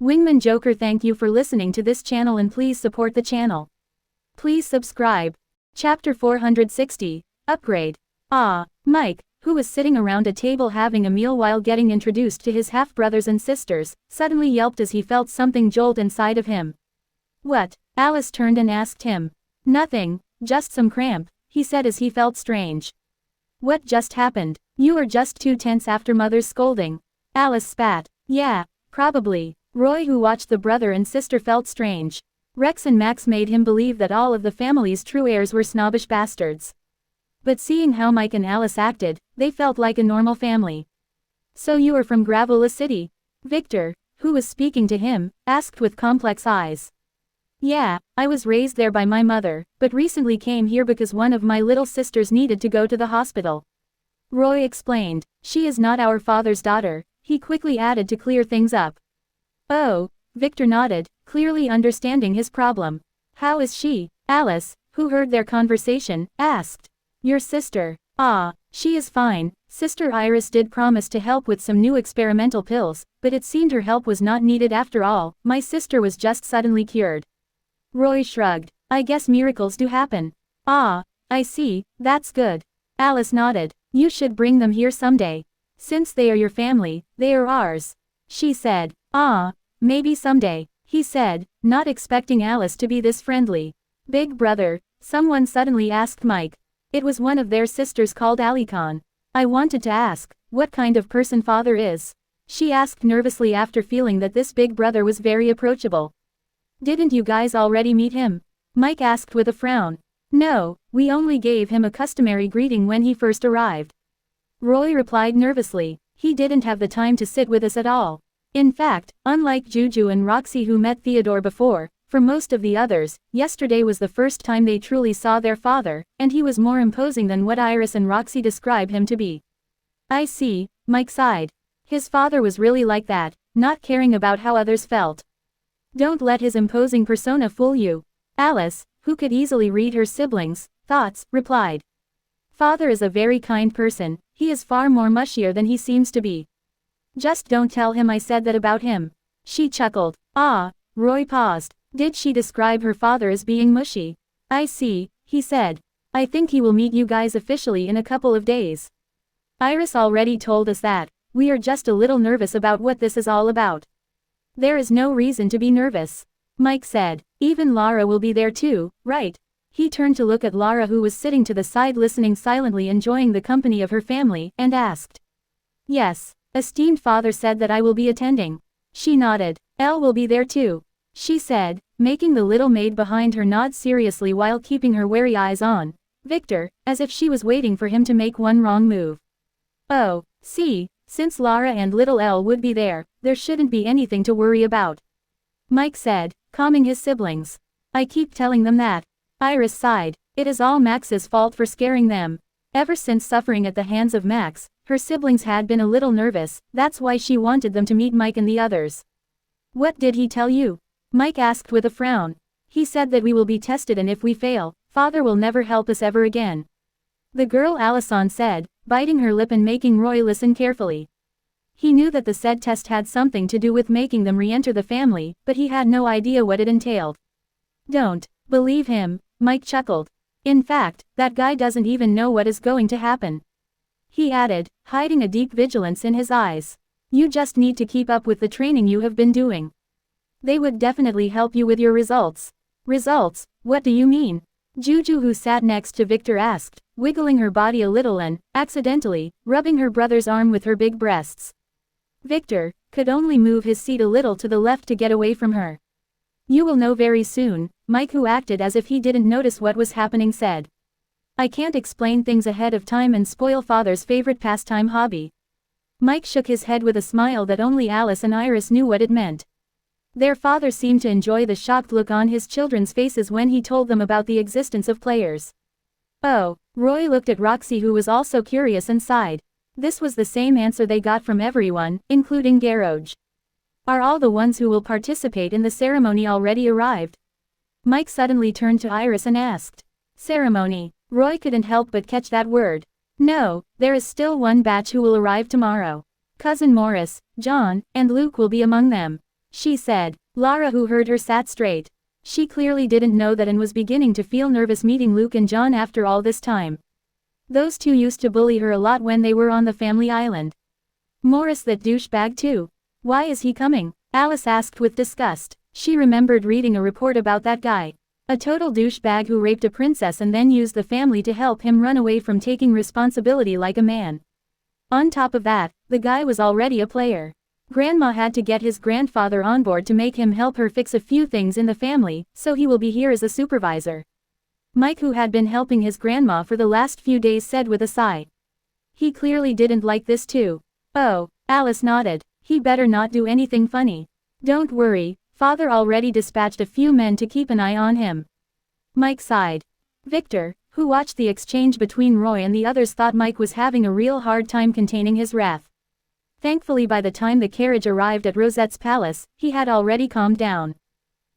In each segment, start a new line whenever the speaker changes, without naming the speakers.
Wingman Joker, thank you for listening to this channel and please support the channel. Please subscribe. Chapter 460, Upgrade. Mike, who was sitting around a table having a meal while getting introduced to his half-brothers and sisters, suddenly yelped as he felt something jolt inside of him. What? Alice turned and asked him. Nothing, just some cramp, he said as he felt strange. What just happened? You are just too tense after Mother's scolding. Alice spat. Yeah, probably. Roy, who watched the brother and sister, felt strange. Rex and Max made him believe that all of the family's true heirs were snobbish bastards. But seeing how Mike and Alice acted, they felt like a normal family. So you are from Gravelous City? Victor, who was speaking to him, asked with complex eyes. Yeah, I was raised there by my mother, but recently came here because one of my little sisters needed to go to the hospital. Roy explained. She is not our father's daughter, he quickly added to clear things up. Oh, Victor nodded, clearly understanding his problem. How is she? Alice, who heard their conversation, asked. Your sister. She is fine. Sister Iris did promise to help with some new experimental pills, but it seemed her help was not needed after all. My sister was just suddenly cured. Roy shrugged. I guess miracles do happen. I see, that's good. Alice nodded. You should bring them here someday. Since they are your family, they are ours. She said. Maybe someday, he said, not expecting Alice to be this friendly. Big brother, someone suddenly asked Mike. It was one of their sisters called Alicon. I wanted to ask, what kind of person father is? She asked nervously after feeling that this big brother was very approachable. Didn't you guys already meet him? Mike asked with a frown. No, we only gave him a customary greeting when he first arrived. Roy replied nervously. He didn't have the time to sit with us at all. In fact, unlike Juju and Roxy who met Theodore before, for most of the others, yesterday was the first time they truly saw their father, and he was more imposing than what Iris and Roxy describe him to be. I see, Mike sighed. His father was really like that, not caring about how others felt. Don't let his imposing persona fool you. Alice, who could easily read her siblings' thoughts, replied. Father is a very kind person, he is far more mushier than he seems to be. Just don't tell him I said that about him. She chuckled. Roy paused. Did she describe her father as being mushy? I see, he said. I think he will meet you guys officially in a couple of days. Iris already told us that. We are just a little nervous about what this is all about. There is no reason to be nervous. Mike said. Even Lara will be there too, right? He turned to look at Lara, who was sitting to the side listening silently, enjoying the company of her family, and asked. Yes, esteemed father said that I will be attending. She nodded. Elle will be there too, she said, making the little maid behind her nod seriously while keeping her wary eyes on Victor, as if she was waiting for him to make one wrong move. Oh, see, since Lara and little Elle would be there, there shouldn't be anything to worry about. Mike said, calming his siblings. I keep telling them that. Iris sighed. It is all Max's fault for scaring them. Ever since suffering at the hands of Max, her siblings had been a little nervous, that's why she wanted them to meet Mike and the others. What did he tell you? Mike asked with a frown. He said that we will be tested and if we fail, father will never help us ever again. The girl Allison said, biting her lip and making Roy listen carefully. He knew that the said test had something to do with making them re-enter the family, but he had no idea what it entailed. Don't believe him, Mike chuckled. In fact, that guy doesn't even know what is going to happen. He added, hiding a deep vigilance in his eyes. You just need to keep up with the training you have been doing. They would definitely help you with your results. Results? What do you mean? Juju, who sat next to Victor, asked, wiggling her body a little and, accidentally, rubbing her brother's arm with her big breasts. Victor could only move his seat a little to the left to get away from her. You will know very soon, Mike, who acted as if he didn't notice what was happening, said. I can't explain things ahead of time and spoil father's favorite pastime hobby. Mike shook his head with a smile that only Alice and Iris knew what it meant. Their father seemed to enjoy the shocked look on his children's faces when he told them about the existence of players. Oh, Roy looked at Roxy, who was also curious, and sighed. This was the same answer they got from everyone, including Garoj. Are all the ones who will participate in the ceremony already arrived? Mike suddenly turned to Iris and asked. Ceremony. Roy couldn't help but catch that word. No, there is still one batch who will arrive tomorrow. Cousin Morris, John, and Luke will be among them. she said. Lara, who heard her, sat straight. She clearly didn't know that and was beginning to feel nervous meeting Luke and John after all this time. Those two used to bully her a lot when they were on the family island. Morris, that douchebag too. Why is he coming? Alice asked with disgust. She remembered reading a report about that guy. A total douchebag who raped a princess and then used the family to help him run away from taking responsibility like a man. On top of that, the guy was already a player. Grandma had to get his grandfather on board to make him help her fix a few things in the family, so he will be here as a supervisor. Mike, who had been helping his grandma for the last few days, said with a sigh. He clearly didn't like this too. Oh, Alice nodded. He better not do anything funny. Don't worry, Father already dispatched a few men to keep an eye on him. Mike sighed. Victor, who watched the exchange between Roy and the others, thought Mike was having a real hard time containing his wrath. Thankfully, by the time the carriage arrived at Rosette's palace, he had already calmed down.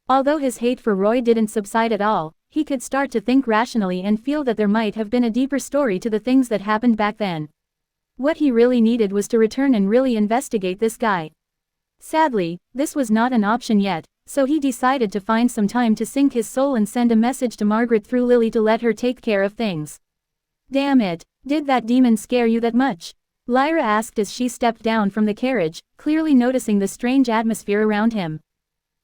Although his hate for Roy didn't subside at all, he could start to think rationally and feel that there might have been a deeper story to the things that happened back then. What he really needed was to return and really investigate this guy. Sadly, this was not an option yet, so he decided to find some time to sink his soul and send a message to Margaret through Lily to let her take care of things. Damn it, did that demon scare you that much? Lyra asked as she stepped down from the carriage, clearly noticing the strange atmosphere around him.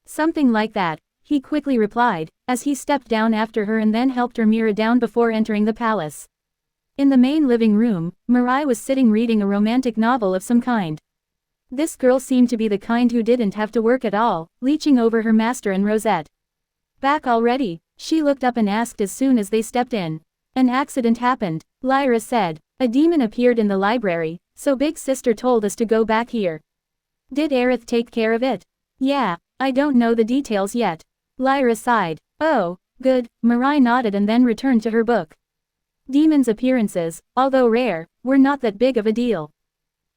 Something like that, he quickly replied, as he stepped down after her and then helped her mirror down before entering the palace. In the main living room, Mirai was sitting reading a romantic novel of some kind. This girl seemed to be the kind who didn't have to work at all, leeching over her master and Rosette. Back already? She looked up and asked as soon as they stepped in. An accident happened, Lyra said. A demon appeared in the library, so Big Sister told us to go back here. Did Aerith take care of it? Yeah, I don't know the details yet. Lyra sighed. Oh, good, Mirai nodded and then returned to her book. Demons' appearances, although rare, were not that big of a deal.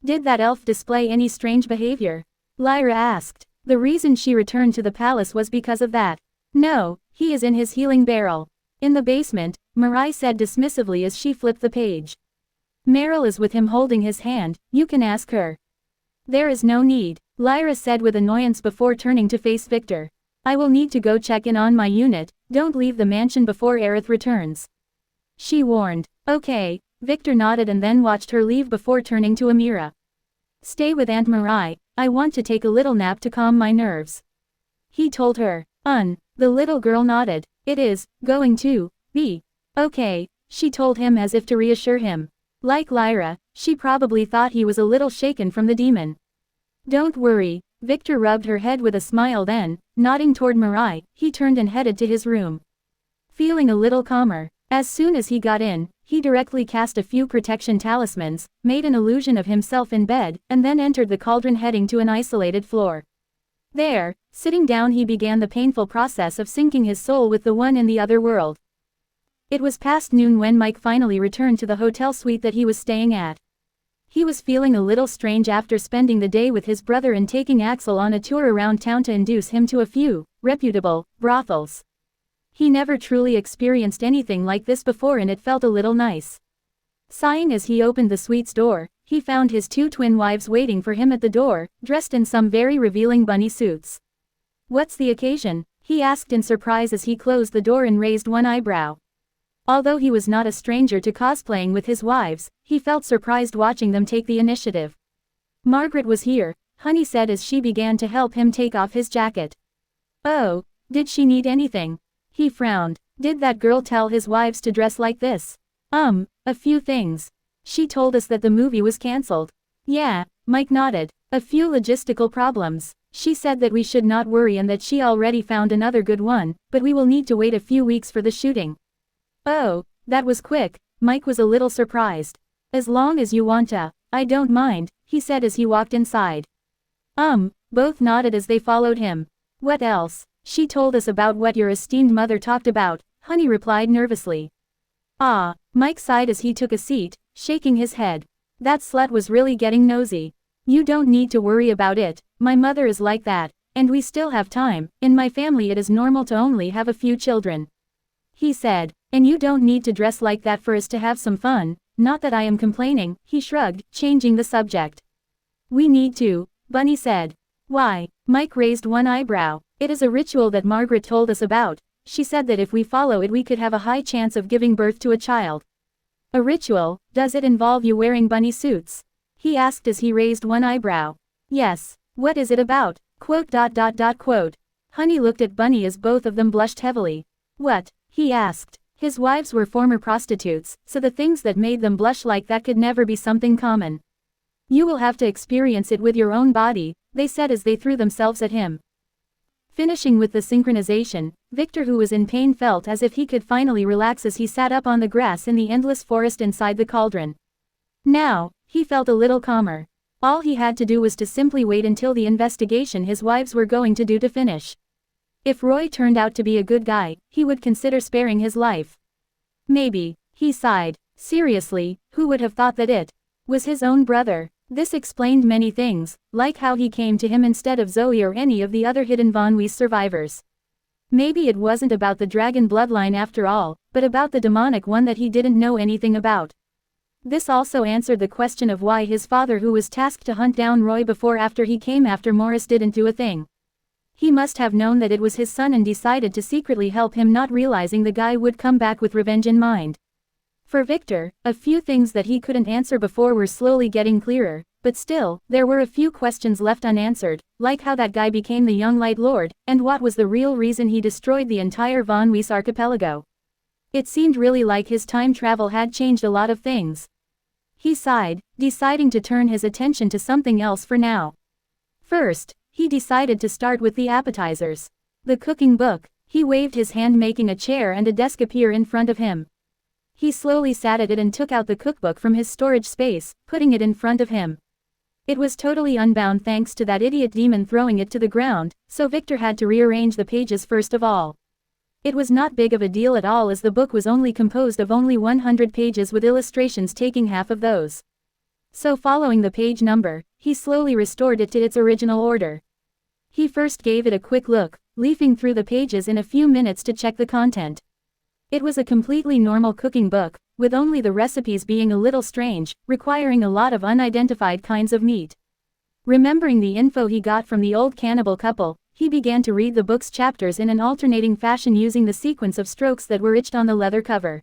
Did that elf display any strange behavior? Lyra asked. The reason she returned to the palace was because of that. No, he is in his healing barrel. In the basement, Mirai said dismissively as she flipped the page. Meryl is with him holding his hand, you can ask her. There is no need, Lyra said with annoyance before turning to face Victor. I will need to go check in on my unit, don't leave the mansion before Aerith returns. She warned. Okay, Victor nodded and then watched her leave before turning to Amira. Stay with Aunt Mirai, I want to take a little nap to calm my nerves. He told her. The little girl nodded. It is going to be okay, she told him as if to reassure him. Like Lyra, she probably thought he was a little shaken from the demon. Don't worry, Victor rubbed her head with a smile, then, nodding toward Mirai, he turned and headed to his room. Feeling a little calmer, as soon as he got in, he directly cast a few protection talismans, made an illusion of himself in bed, and then entered the cauldron heading to an isolated floor. There, sitting down, he began the painful process of syncing his soul with the one in the other world. It was past noon when Mike finally returned to the hotel suite that he was staying at. He was feeling a little strange after spending the day with his brother and taking Axel on a tour around town to induce him to a few reputable brothels. He never truly experienced anything like this before and it felt a little nice. Sighing as he opened the suite's door, he found his two twin wives waiting for him at the door, dressed in some very revealing bunny suits. What's the occasion? He asked in surprise as he closed the door and raised one eyebrow. Although he was not a stranger to cosplaying with his wives, he felt surprised watching them take the initiative. Margaret was here, Honey said as she began to help him take off his jacket. Oh, did she need anything? He frowned. Did that girl tell his wives to dress like this? A few things. She told us that the movie was cancelled. Yeah, Mike nodded. A few logistical problems. She said that we should not worry and that she already found another good one, but we will need to wait a few weeks for the shooting. Oh, that was quick, Mike was a little surprised. As long as you want to, I don't mind, he said as he walked inside. Both nodded as they followed him. What else? She told us about what your esteemed mother talked about, Honey replied nervously. Ah, Mike sighed as he took a seat, shaking his head. That slut was really getting nosy. You don't need to worry about it, my mother is like that, and we still have time, in my family it is normal to only have a few children. He said, and you don't need to dress like that for us to have some fun, not that I am complaining, he shrugged, changing the subject. We need to, Bunny said. Why? Mike raised one eyebrow. It is a ritual that Margaret told us about. She said that if we follow it we could have a high chance of giving birth to a child. A ritual? Does it involve you wearing bunny suits? He asked as he raised one eyebrow. Yes. What is it about? Quote. Honey looked at Bunny as both of them blushed heavily. What? He asked. His wives were former prostitutes, so the things that made them blush like that could never be something common. You will have to experience it with your own body, they said as they threw themselves at him. Finishing with the synchronization, Victor, who was in pain, felt as if he could finally relax as he sat up on the grass in the endless forest inside the cauldron. Now, he felt a little calmer. All he had to do was to simply wait until the investigation his wives were going to do to finish. If Roy turned out to be a good guy, he would consider sparing his life. Maybe, he sighed. Seriously, who would have thought that it was his own brother? This explained many things, like how he came to him instead of Zoe or any of the other hidden Von Weiss survivors. Maybe it wasn't about the dragon bloodline after all, but about the demonic one that he didn't know anything about. This also answered the question of why his father, who was tasked to hunt down Roy before after he came after Morris, didn't do a thing. He must have known that it was his son and decided to secretly help him, not realizing the guy would come back with revenge in mind. For Victor, a few things that he couldn't answer before were slowly getting clearer, but still, there were a few questions left unanswered, like how that guy became the young Light Lord, and what was the real reason he destroyed the entire Von Weiss archipelago. It seemed really like his time travel had changed a lot of things. He sighed, deciding to turn his attention to something else for now. First, he decided to start with the appetizers. The cooking book. He waved his hand, making a chair and a desk appear in front of him. He slowly sat at it and took out the cookbook from his storage space, putting it in front of him. It was totally unbound thanks to that idiot demon throwing it to the ground, so Victor had to rearrange the pages first of all. It was not big of a deal at all, as the book was only composed of only 100 pages with illustrations taking half of those. So following the page number, he slowly restored it to its original order. He first gave it a quick look, leafing through the pages in a few minutes to check the content. It was a completely normal cooking book, with only the recipes being a little strange, requiring a lot of unidentified kinds of meat. Remembering the info he got from the old cannibal couple, he began to read the book's chapters in an alternating fashion using the sequence of strokes that were etched on the leather cover.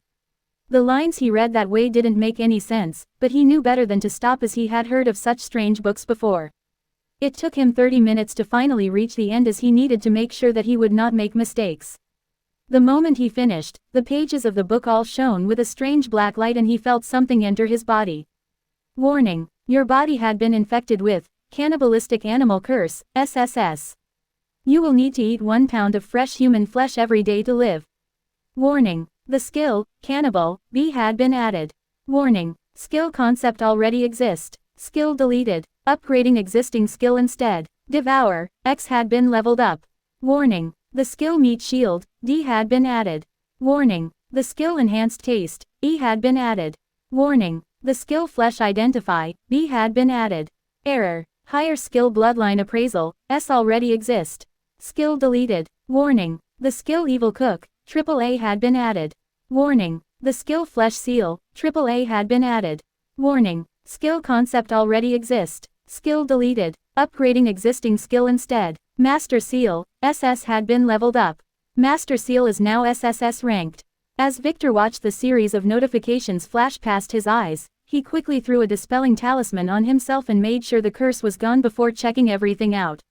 The lines he read that way didn't make any sense, but he knew better than to stop as he had heard of such strange books before. It took him 30 minutes to finally reach the end as he needed to make sure that he would not make mistakes. The moment he finished, the pages of the book all shone with a strange black light and he felt something enter his body. Warning: your body had been infected with cannibalistic animal curse, SSS. You will need to eat 1 pound of fresh human flesh every day to live. Warning: the skill, cannibal, B had been added. Warning: skill concept already exists. Skill deleted. Upgrading existing skill instead. Devour, X had been leveled up. Warning: the skill meat shield, D had been added. Warning: the skill enhanced taste, E had been added. Warning: the skill flesh identify, B had been added. Error: higher skill bloodline appraisal, S already exist. Skill deleted. Warning: the skill evil cook, AAA had been added. Warning: the skill flesh seal, AAA had been added. Warning: skill concept already exist. Skill deleted. Upgrading existing skill instead. Master Seal, SS had been leveled up. Master Seal is now SSS ranked. As Victor watched the series of notifications flash past his eyes, he quickly threw a dispelling talisman on himself and made sure the curse was gone before checking everything out.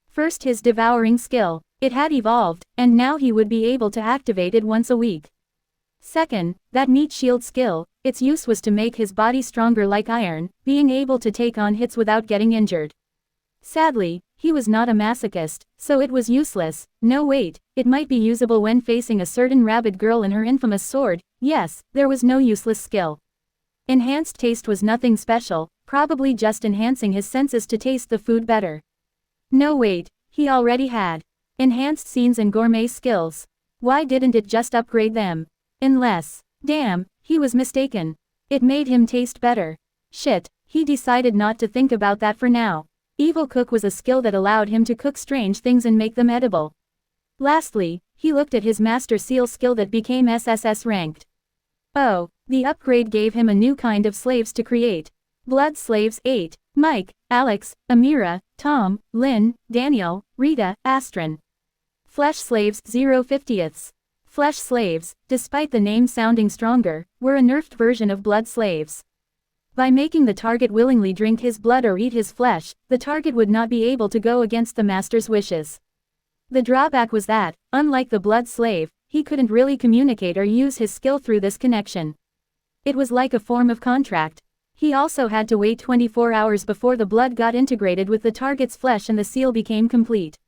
First, his devouring skill. It had evolved, and now he would be able to activate it once a week. Second, that meat shield skill, its use was to make his body stronger like iron, being able to take on hits without getting injured. Sadly, he was not a masochist, so it was useless. No wait, it might be usable when facing a certain rabid girl and her infamous sword. Yes, there was no useless skill. Enhanced taste was nothing special, probably just enhancing his senses to taste the food better. No wait, he already had enhanced scenes and gourmet skills. Why didn't it just upgrade them? Unless, damn, he was mistaken. It made him taste better. Shit, he decided not to think about that for now. Evil Cook was a skill that allowed him to cook strange things and make them edible. Lastly, he looked at his Master Seal skill that became SSS ranked. Oh, the upgrade gave him a new kind of slaves to create. Blood slaves 8. Mike, Alex, Amira, Tom, Lynn, Daniel, Rita, Astrid. Flesh slaves 0/50. Flesh slaves, despite the name sounding stronger, were a nerfed version of blood slaves. By making the target willingly drink his blood or eat his flesh, the target would not be able to go against the master's wishes. The drawback was that, unlike the blood slave, he couldn't really communicate or use his skill through this connection. It was like a form of contract. He also had to wait 24 hours before the blood got integrated with the target's flesh and the seal became complete.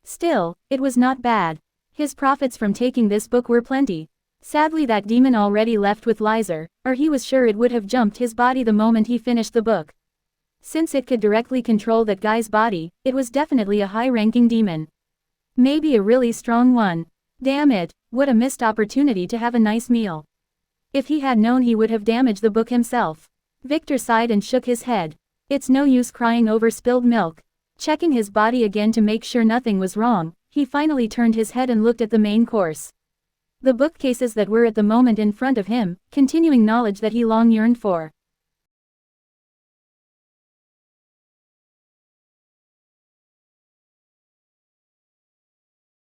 Still, it was not bad. His profits from taking this book were plenty. Sadly, that demon already left with Lizer, or he was sure it would have jumped his body the moment he finished the book. Since it could directly control that guy's body, it was definitely a high-ranking demon. Maybe a really strong one. Damn it, what a missed opportunity to have a nice meal. If he had known, he would have damaged the book himself. Victor sighed and shook his head. It's no use crying over spilled milk. Checking his body again to make sure nothing was wrong, he finally turned his head and looked at the main course. The bookcases that were at the moment in front of him, continuing knowledge that he long yearned for.